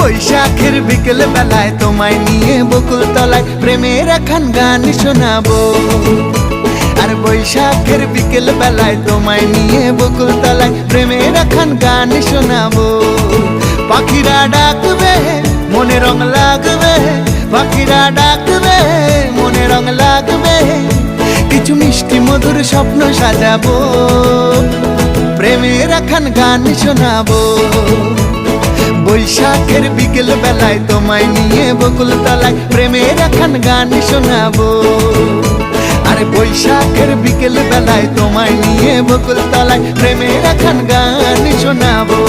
বৈশাখের বিকেল বেলায় তোমায় নিয়ে বকুল তলায় প্রেমের একখান গান শোনাবো। আর বৈশাখের বিকেল বেলায় তোমায় নিয়ে বকুল তলায় প্রেমের একখান গান শোনাবো। পাখিরা ডাকবে মনে রং লাগবে, পাখিরা ডাকবে মনে রং লাগবে, কিছু মিষ্টি মধুর স্বপ্ন সাজাবো, প্রেমের একখান গান শোনাবো। বৈশাখের বিকেল বেলায় তোমায় নিয়ে বকুল তলায় প্রেমের একখান গান শোনাবো। আরে বৈশাখের বিকেল বেলায় তোমায় নিয়ে বকুল তলায় প্রেমের একখান গান শোনাবো।